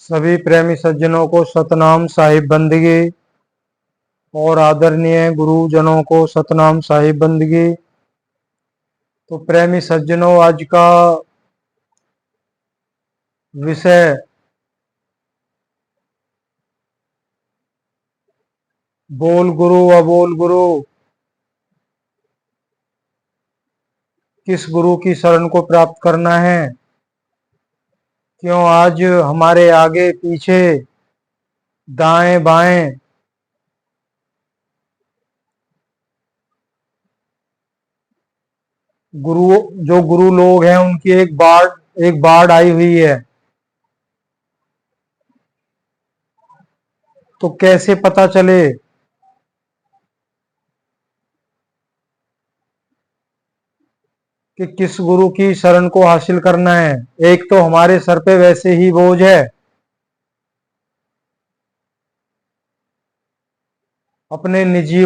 सभी प्रेमी सज्जनों को सतनाम साहिब बंदगी और आदरणीय गुरुजनों को सतनाम साहिब बंदगी। तो प्रेमी सज्जनों, आज का विषय बोल गुरु अबोल गुरु, किस गुरु की शरण को प्राप्त करना है। क्यों आज हमारे आगे पीछे दाएं बाएं गुरु, जो गुरु लोग हैं उनकी एक बाढ़ आई हुई है। तो कैसे पता चले कि किस गुरु की शरण को हासिल करना है। एक तो हमारे सर पे वैसे ही बोझ है, अपने निजी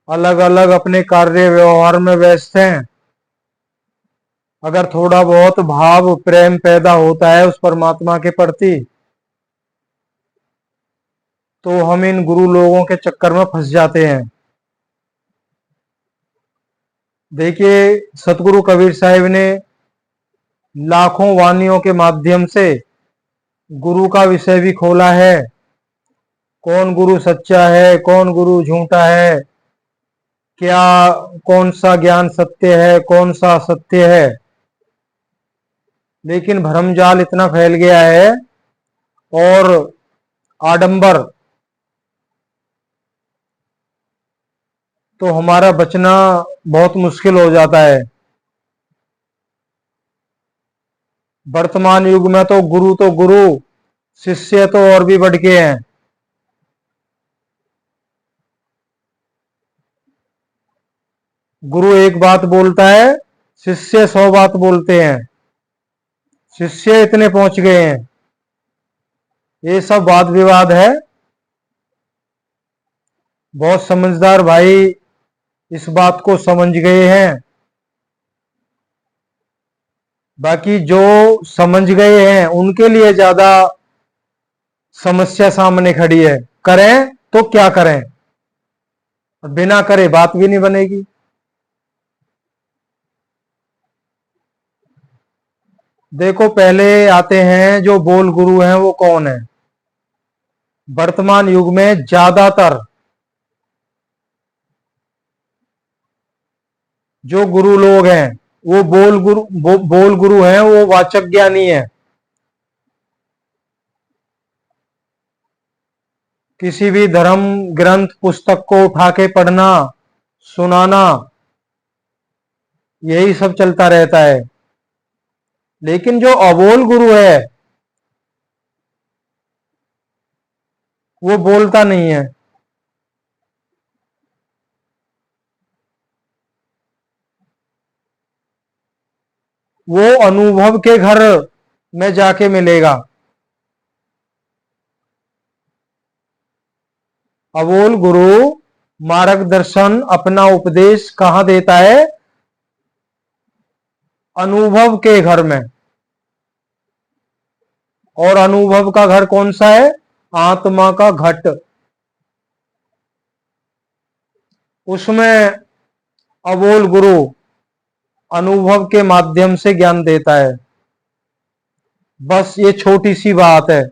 अलग अलग अपने कार्य व्यवहार में व्यस्त हैं। अगर थोड़ा बहुत भाव प्रेम पैदा होता है उस परमात्मा के प्रति, तो हम इन गुरु लोगों के चक्कर में फंस जाते हैं। देखिए, सतगुरु कबीर साहिब ने लाखों वाणियों के माध्यम से गुरु का विषय भी खोला है। कौन गुरु सच्चा है, कौन गुरु झूठा है, क्या कौन सा ज्ञान सत्य है, कौन सा असत्य है। लेकिन भ्रमजाल इतना फैल गया है और आडंबर, तो हमारा बचना बहुत मुश्किल हो जाता है। वर्तमान युग में तो गुरु, शिष्य तो और भी बढ़ के हैं। गुरु एक बात बोलता है, शिष्य 100 बात बोलते हैं। शिष्य इतने पहुंच गए हैं, ये सब वाद विवाद है। बहुत समझदार भाई इस बात को समझ गए हैं। बाकी जो समझ गए हैं उनके लिए ज्यादा समस्या सामने खड़ी है। करें तो क्या करें, और बिना करे बात भी नहीं बनेगी। देखो, पहले आते हैं जो बोल गुरु हैं वो कौन है। वर्तमान युग में ज्यादातर जो गुरु लोग हैं वो बोल गुरु हैं, वो वाचक ज्ञानी है। किसी भी धर्म ग्रंथ पुस्तक को उठा के पढ़ना, सुनाना, यही सब चलता रहता है। लेकिन जो अबोल गुरु है वो बोलता नहीं है। वो अनुभव के घर में जाके मिलेगा। अबोल गुरु मार्गदर्शन, अपना उपदेश कहां देता है? अनुभव के घर में। और अनुभव का घर कौन सा है? आत्मा का घट। उसमें अबोल गुरु अनुभव के माध्यम से ज्ञान देता है। बस ये छोटी सी बात है,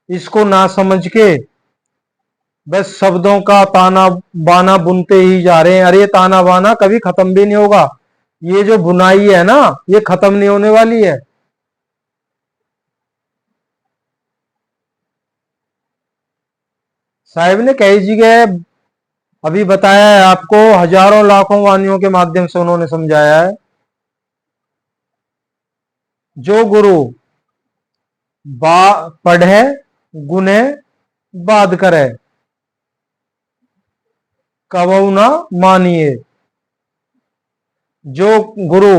इसको ना समझ के बस शब्दों का ताना बाना बुनते ही जा रहे हैं। अरे ये ताना बाना कभी खत्म भी नहीं होगा। ये जो बुनाई है ना, ये खत्म नहीं होने वाली है। साहिब ने कई जगह अभी बताया है आपको, हजारों लाखों वाणियों के माध्यम से उन्होंने समझाया है। जो गुरु पढ़े गुने बात करे, कबहू ना मानिए। जो गुरु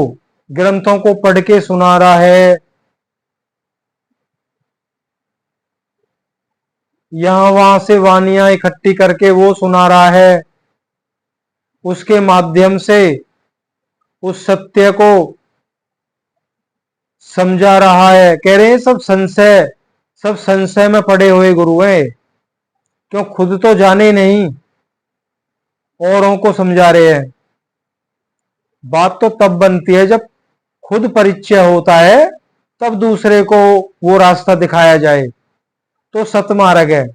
ग्रंथों को पढ़ के सुना रहा है, यहां वहां से वानियां इकट्ठी करके वो सुना रहा है, उसके माध्यम से उस सत्य को समझा रहा है। कह रहे हैं सब संशय में पड़े हुए गुरु हैं, क्यों खुद तो जाने नहीं, औरों को समझा रहे हैं। बात तो तब बनती है जब खुद परिचय होता है, तब दूसरे को वो रास्ता दिखाया जाए, तो सतमार्ग है।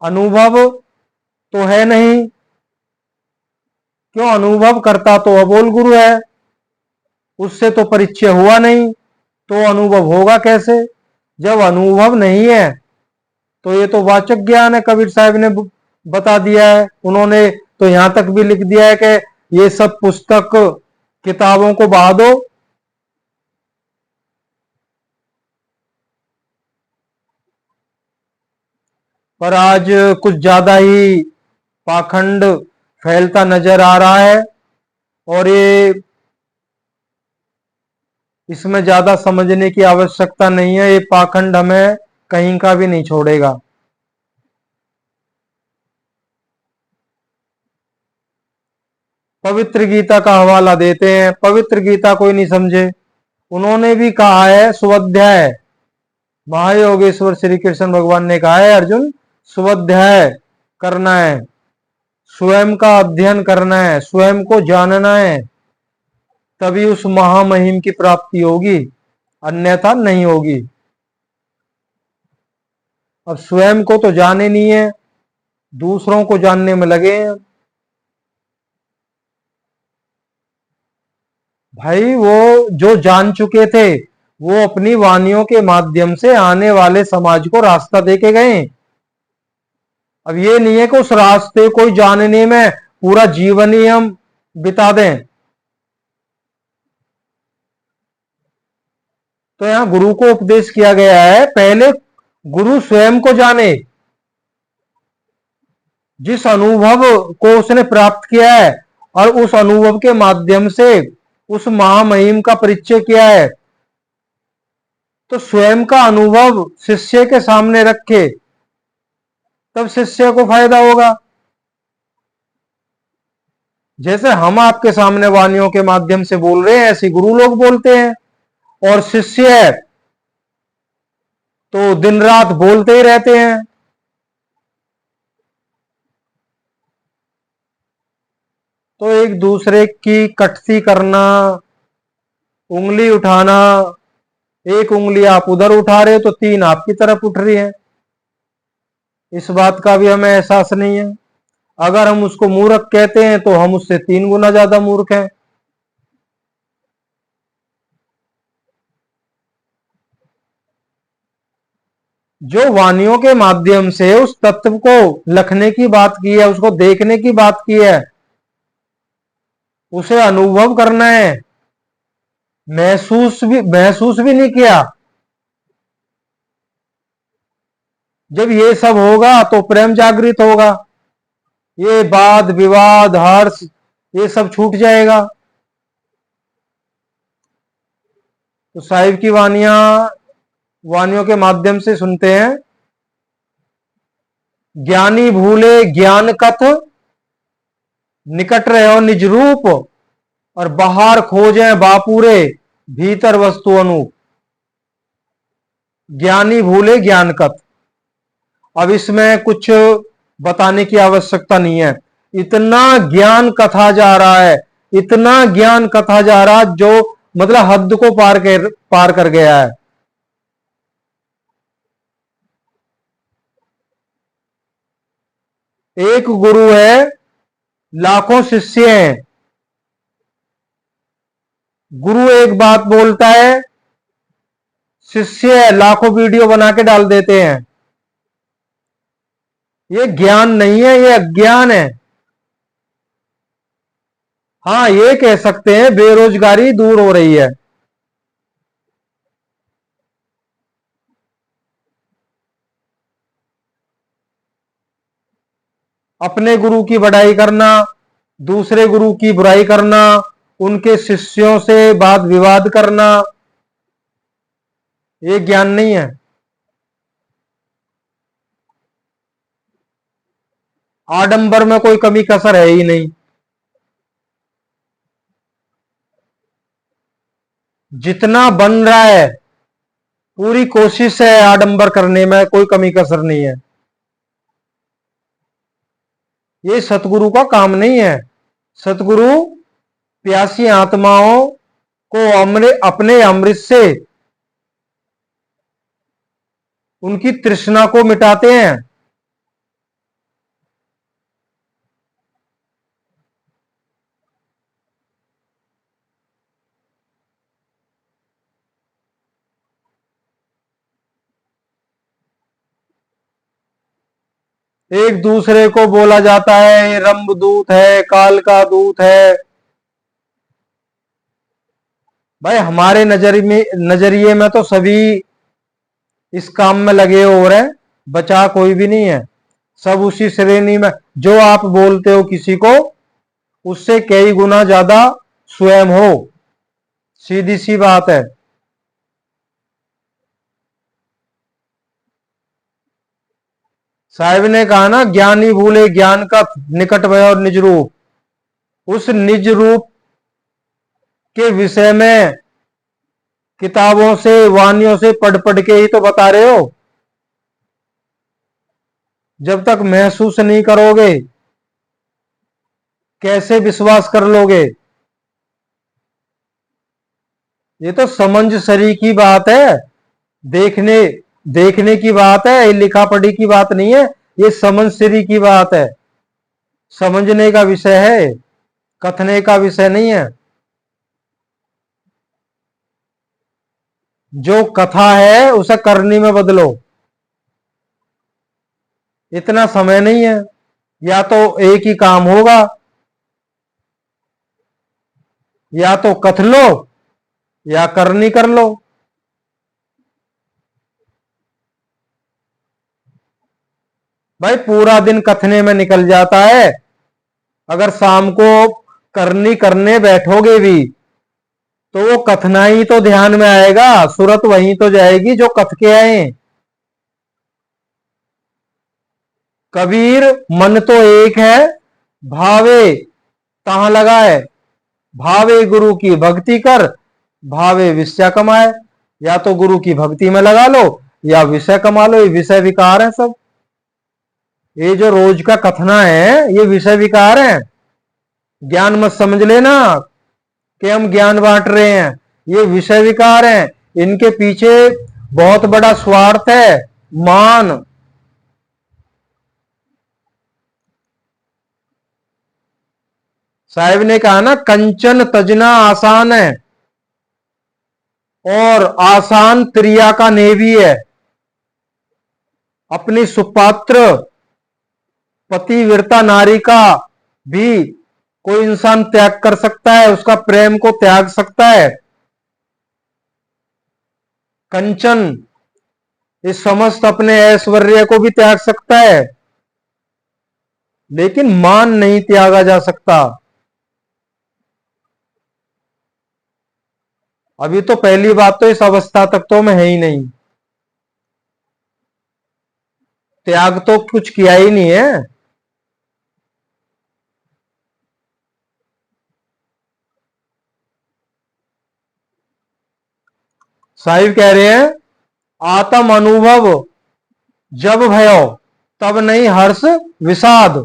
अनुभव तो है नहीं, क्यों अनुभव करता तो अबोल गुरु है, उससे तो परिचय हुआ नहीं, तो अनुभव होगा कैसे? जब अनुभव नहीं है तो ये तो वाचक ज्ञान है। कबीर साहब ने बता दिया है, उन्होंने तो यहां तक भी लिख दिया है कि ये सब पुस्तक किताबों को बहा दो। पर आज कुछ ज्यादा ही पाखंड फैलता नजर आ रहा है, और ये इसमें ज्यादा समझने की आवश्यकता नहीं है। ये पाखंड हमें कहीं का भी नहीं छोड़ेगा। पवित्र गीता का हवाला देते हैं, पवित्र गीता कोई नहीं समझे। उन्होंने भी कहा है स्वाध्याय, महायोगेश्वर श्री कृष्ण भगवान ने कहा है अर्जुन स्वाध्याय करना है, स्वयं का अध्ययन करना है, स्वयं को जानना है, तभी उस महामहिम की प्राप्ति होगी, अन्यथा नहीं होगी। अब स्वयं को तो जाने नहीं है, दूसरों को जानने में लगे हैं। भाई वो जो जान चुके थे, वो अपनी वानियों के माध्यम से आने वाले समाज को रास्ता देके गए। अब ये नहीं है कि उस रास्ते को जानने में पूरा जीवन ही हम बिता दें। तो यहां गुरु को उपदेश किया गया है, पहले गुरु स्वयं को जाने, जिस अनुभव को उसने प्राप्त किया है और उस अनुभव के माध्यम से उस महामहिम का परिचय किया है, तो स्वयं का अनुभव शिष्य के सामने रखे, तब शिष्य को फायदा होगा। जैसे हम आपके सामने वानियों के माध्यम से बोल रहे हैं, ऐसे गुरु लोग बोलते हैं, और शिष्य तो दिन रात बोलते ही रहते हैं। तो एक दूसरे की कटती करना, उंगली उठाना, एक उंगली आप उधर उठा रहे हो तो तीन आपकी तरफ उठ रही है, इस बात का भी हमें एहसास नहीं है। अगर हम उसको मूर्ख कहते हैं तो हम उससे 3 गुना ज्यादा मूर्ख हैं। जो वानियों के माध्यम से उस तत्व को लखने की बात की है, उसको देखने की बात की है, उसे अनुभव करना है, महसूस भी नहीं किया। जब ये सब होगा तो प्रेम जागृत होगा, ये वाद विवाद हर्ष ये सब छूट जाएगा। तो साहिब की वानियों के माध्यम से सुनते हैं, ज्ञानी भूले ज्ञान कथ, निकट रहे हो निज रूप, और बाहर खोजे बापूरे, भीतर वस्तु अनूप। ज्ञानी भूले ज्ञान कथ। अब इसमें कुछ बताने की आवश्यकता नहीं है, इतना ज्ञान कथा जा रहा है, इतना ज्ञान कथा जा रहा, जो मतलब हद को पार कर गया है। एक गुरु है, लाखों शिष्य हैं। गुरु एक बात बोलता है, शिष्य लाखों वीडियो बना के डाल देते हैं। ये ज्ञान नहीं है, ये अज्ञान है। हाँ, ये कह सकते हैं बेरोजगारी दूर हो रही है। अपने गुरु की बड़ाई करना, दूसरे गुरु की बुराई करना, उनके शिष्यों से वाद विवाद करना, ये ज्ञान नहीं है। आडंबर में कोई कमी कसर है ही नहीं। जितना बन रहा है पूरी कोशिश है आडंबर करने में, कोई कमी कसर नहीं है। ये सतगुरु का काम नहीं है। सतगुरु प्यासी आत्माओं को अपने अमृत से उनकी तृष्णा को मिटाते हैं। एक दूसरे को बोला जाता है ये रंभदूत है, काल का दूत है। भाई हमारे नजरिए में तो सभी इस काम में लगे हो रहे हैं, बचा कोई भी नहीं है। सब उसी श्रेणी में, जो आप बोलते हो किसी को, उससे कई गुना ज्यादा स्वयं हो। सीधी सी बात है। साहिब ने कहा ना, ज्ञानी भूले ज्ञान का निकट भय और निज रूप। उस निज रूप के विषय में किताबों से, वाणियों से पढ़ पढ़ के ही तो बता रहे हो। जब तक महसूस नहीं करोगे कैसे विश्वास कर लोगे? ये तो समझ सरी की बात है, देखने देखने की बात है, लिखा पढ़ी की बात नहीं है। ये समझ सरी की बात है, समझने का विषय है, कथने का विषय नहीं है। जो कथा है उसे करनी में बदलो। इतना समय नहीं है। या तो एक ही काम होगा, या तो कथ लो या करनी कर लो। भाई पूरा दिन कथने में निकल जाता है, अगर शाम को करनी करने बैठोगे भी तो वो कथना ही तो ध्यान में आएगा, सूरत वहीं तो जाएगी जो कथ के आए। कबीर मन तो एक है, भावे तहां लगाए। भावे गुरु की भक्ति कर, भावे विषय कमाए। या तो गुरु की भक्ति में लगा लो या विषय कमा लो। ये विषय विकार है सब। ये जो रोज का कथना है ये विषय विकार है। ज्ञान मत समझ लेना कि हम ज्ञान बांट रहे हैं, ये विषय विकार है। इनके पीछे बहुत बड़ा स्वार्थ है, मान। साहिब ने कहा ना, कंचन तजना आसान है और आसान त्रिया का नेवी है। अपनी सुपात्र पतिव्रता नारी का भी कोई इंसान त्याग कर सकता है, उसका प्रेम को त्याग सकता है। कंचन इस समस्त अपने ऐश्वर्य को भी त्याग सकता है, लेकिन मान नहीं त्यागा जा सकता। अभी तो पहली बात तो इस अवस्था तक तो मैं है ही नहीं, त्याग तो कुछ किया ही नहीं है। साहिब कह रहे हैं, आत्म अनुभव जब भयो तब नहीं हर्ष विषाद।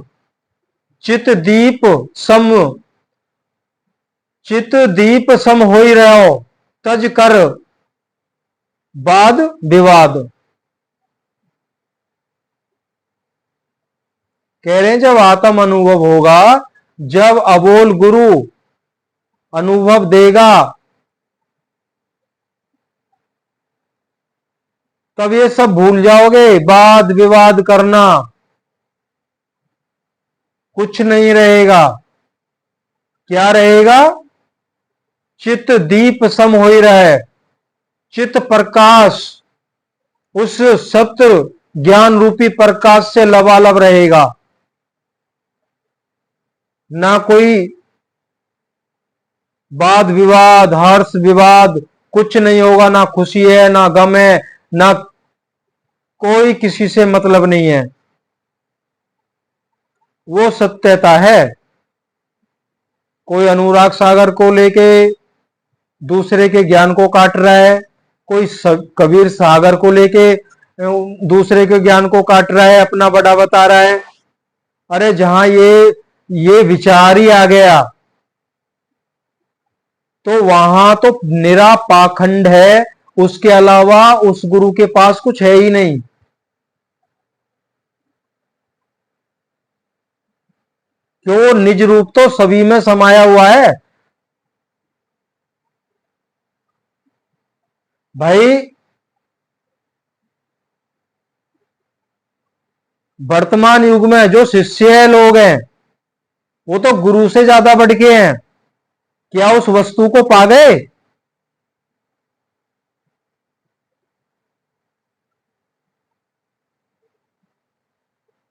चित दीप सम चित दीप सम हो ही रहो, तज कर वाद विवाद। कह रहे हैं जब आत्म अनुभव होगा, जब अबोल गुरु अनुभव देगा, तब ये सब भूल जाओगे। वाद विवाद करना कुछ नहीं रहेगा। क्या रहेगा? चित दीप सम हो ही रहा है, चित प्रकाश उस सत्य ज्ञान रूपी प्रकाश से लबालब रहेगा। ना कोई वाद विवाद, हर्ष विवाद कुछ नहीं होगा। ना खुशी है, ना गम है, ना कोई किसी से मतलब नहीं है। वो सत्यता है। कोई अनुराग सागर को लेके दूसरे के ज्ञान को काट रहा है, कोई कबीर सागर को लेके दूसरे के ज्ञान को काट रहा है, अपना बड़ा बता रहा है। अरे जहां ये विचार ही आ गया तो वहां तो निरा पाखंड है, उसके अलावा उस गुरु के पास कुछ है ही नहीं। क्यों, निज रूप तो सभी में समाया हुआ है भाई। वर्तमान युग में जो शिष्य लोग हैं वो तो गुरु से ज्यादा बढ़ के हैं। क्या उस वस्तु को पा गए?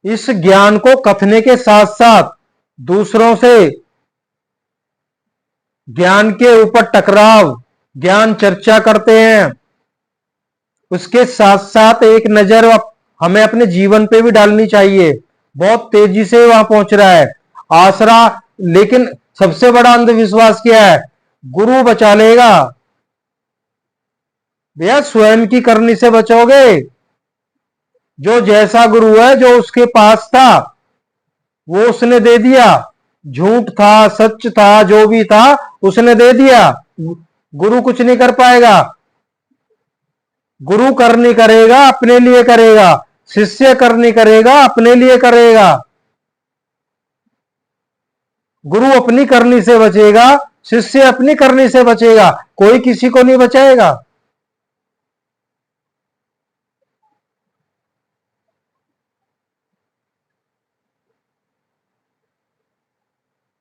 इस ज्ञान को कथने के साथ साथ दूसरों से ज्ञान के ऊपर टकराव, ज्ञान चर्चा करते हैं। उसके साथ साथ एक नजर हमें अपने जीवन पे भी डालनी चाहिए। बहुत तेजी से वहां पहुंच रहा है आसरा। लेकिन सबसे बड़ा अंधविश्वास क्या है? गुरु बचा लेगा। भैया स्वयं की करनी से बचोगे। जो जैसा गुरु है, जो उसके पास था वो उसने दे दिया। झूठ था, सच था, जो भी था उसने दे दिया। गुरु कुछ नहीं कर पाएगा। गुरु करनी करेगा अपने लिए करेगा, शिष्य करनी करेगा अपने लिए करेगा। गुरु अपनी करनी से बचेगा, शिष्य अपनी करनी से बचेगा, कोई किसी को नहीं बचाएगा।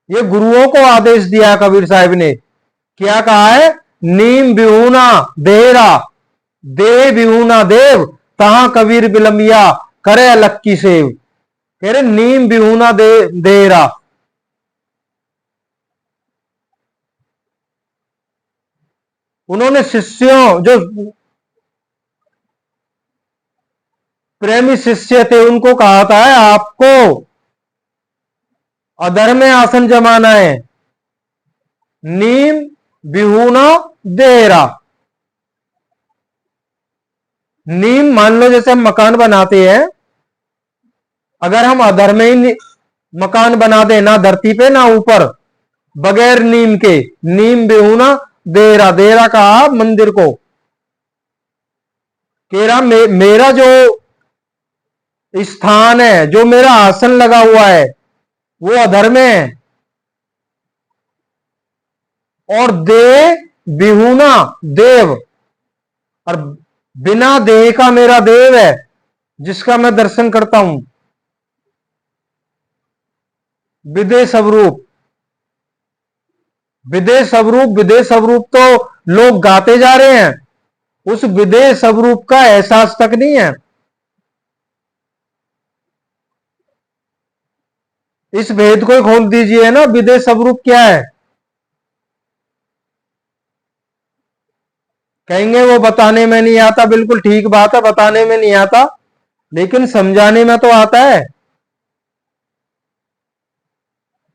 ये गुरुओं को आदेश दिया कबीर साहब ने। क्या कहा है? नीम बिहूना देहरा, देह बिहूना देव, तहां कबीर बिलमिया करे अलग की सेव। कह रहे नीम बिहूना देहरा। उन्होंने शिष्यों, जो प्रेमी शिष्य थे, उनको कहा था आपको अधर में आसन जमाना है। नीम बिहूना देहरा। नीम, मान लो जैसे हम मकान बनाते हैं, अगर हम अधर में ही मकान बना दे, ना धरती पे ना ऊपर, बगैर नीम के, नीम बिहूना देहरा। देहरा कहा मंदिर को। कह रहा मेरा जो स्थान है, जो मेरा आसन लगा हुआ है, वो अधर में है। और देह बिहूना देव, और बिना देह का मेरा देव है, जिसका मैं दर्शन करता हूं। विदेह स्वरूप, विदेह स्वरूप, विदेह स्वरूप तो लोग गाते जा रहे हैं, उस विदेह स्वरूप का एहसास तक नहीं है। इस भेद को खोल दीजिए ना, विदेह स्वरूप क्या है। कहेंगे वो बताने में नहीं आता, बिल्कुल ठीक बात है, बताने में नहीं आता, लेकिन समझाने में तो आता है।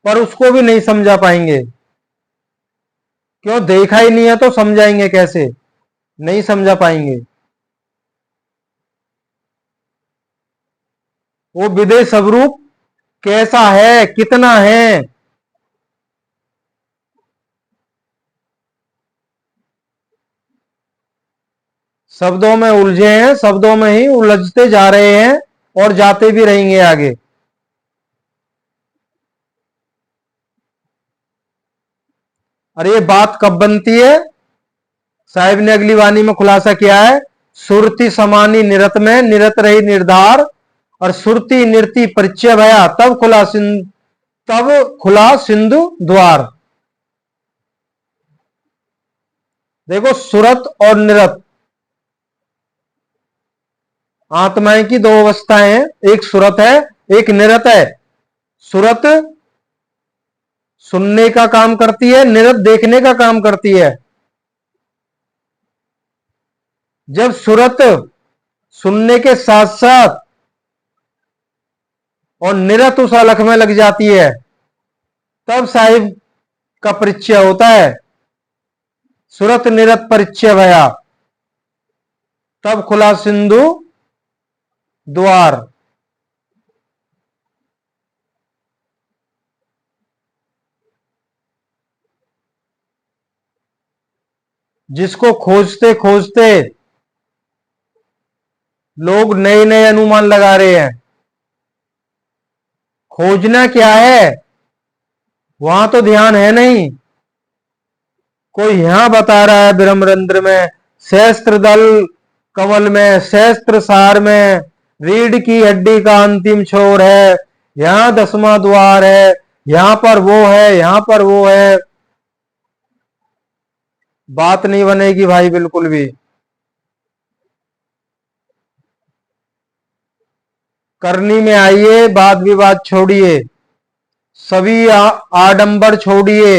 पर उसको भी नहीं समझा पाएंगे। क्यों? देखा ही नहीं है तो समझाएंगे कैसे? नहीं समझा पाएंगे। वो विदेह स्वरूप कैसा है, कितना है। शब्दों में उलझे हैं, शब्दों में ही उलझते जा रहे हैं और जाते भी रहेंगे आगे। और ये बात कब बनती है? साहिब ने अगली वाणी में खुलासा किया है। सुरति समानी निरत में, निरत रही निर्धार, और सुरति नृति परिचय भया, तब खुला सिंधु द्वार। देखो, सुरत और निरत आत्माएं की दो अवस्थाएं हैं। एक सुरत है, एक निरत है। सुरत सुनने का काम करती है, निरत देखने का काम करती है। जब सुरत सुनने के साथ साथ और निरत उस अलख में लग जाती है, तब साहिब का परिचय होता है। सुरत निरत परिचय भया, तब खुला सिंधु द्वार। जिसको खोजते खोजते लोग नए नए अनुमान लगा रहे हैं। खोजना क्या है, वहां तो ध्यान है नहीं। कोई यहां बता रहा है ब्रह्मरंध्र में, सहस्त्र दल कमल में, सहस्त्र सार में रीढ़ की हड्डी का अंतिम छोर है, यहां 10वां द्वार है, यहां पर वो है, यहां पर वो है। बात नहीं बनेगी भाई बिल्कुल भी। करनी में आइए, वाद विवाद छोड़िए, सभी आडंबर छोड़िए।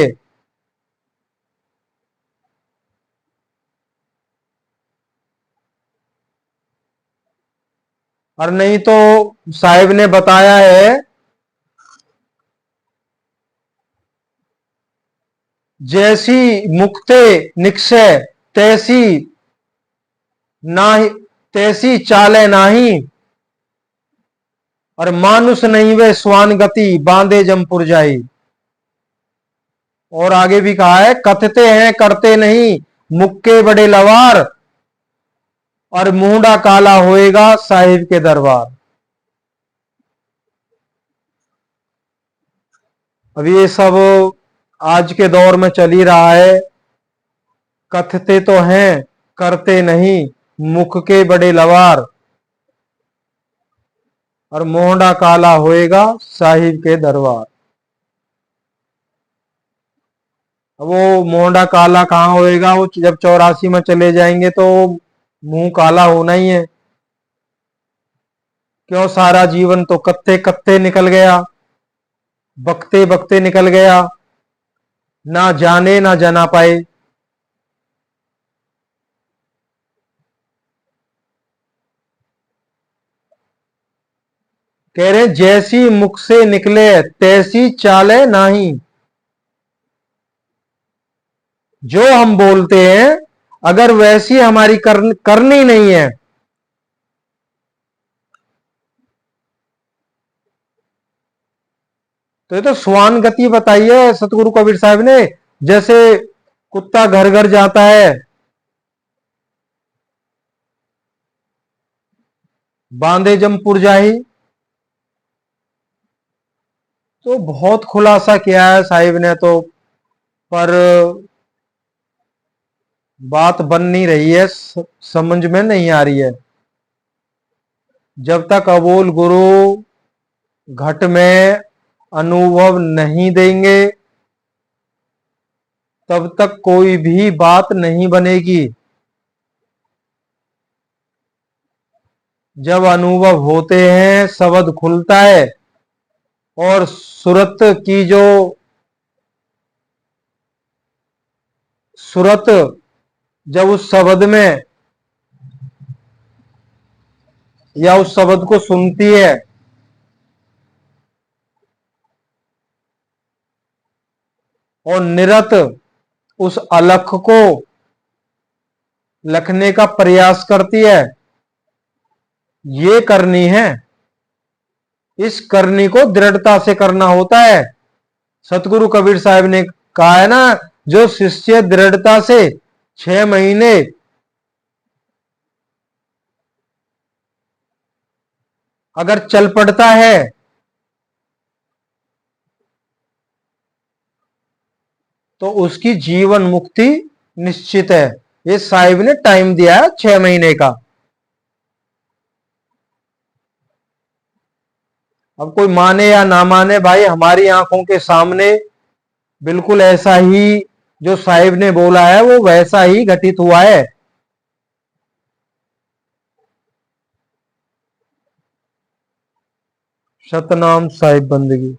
और नहीं तो साहिब ने बताया है, जैसी मुक्ते निक्षय तैसी नाही, तैसी चाले नाही, और मानुष नहीं वे स्वान गति बांधे जमपुर जाई। और आगे भी कहा है, कथते हैं करते नहीं, मुक्के बड़े लवार, और मुंडा काला होएगा साहिब के दरबार। अब ये सब आज के दौर में चल ही रहा है। कथते तो हैं करते नहीं, मुख के बड़े लवार, और मोहडा काला होएगा साहिब के दरबार। वो मोहडा काला कहां होएगा, वो जब 84 में चले जाएंगे तो मुंह काला होना ही है। क्यों, सारा जीवन तो कत्ते कत्ते निकल गया, बकते बकते निकल गया, ना जाने ना जाना पाए। कह रहे जैसी मुख से निकले तैसी चाले नाही। जो हम बोलते हैं अगर वैसी हमारी करनी नहीं है, तो ये तो स्वान गति बताई है सतगुरु कबीर साहब ने। जैसे कुत्ता घर घर जाता है, बांधे जमपुर जाही। तो बहुत खुलासा किया है साहिब ने तो, पर बात बन नहीं रही है, समझ में नहीं आ रही है। जब तक अबोल गुरु घट में अनुभव नहीं देंगे, तब तक कोई भी बात नहीं बनेगी। जब अनुभव होते हैं, शब्द खुलता है, और सूरत की जो सूरत जब उस शब्द में या उस शब्द को सुनती है, और निरत उस अलख को लखने का प्रयास करती है, ये करनी है। इस करनी को दृढ़ता से करना होता है। सतगुरु कबीर साहब ने कहा है ना, जो शिष्य दृढ़ता से 6 महीने अगर चल पड़ता है, तो उसकी जीवन मुक्ति निश्चित है। ये साहिब ने टाइम दिया है 6 महीने का। अब कोई माने या ना माने भाई, हमारी आंखों के सामने बिल्कुल ऐसा ही जो साहिब ने बोला है वो वैसा ही घटित हुआ है। सतनाम साहिब बंदगी।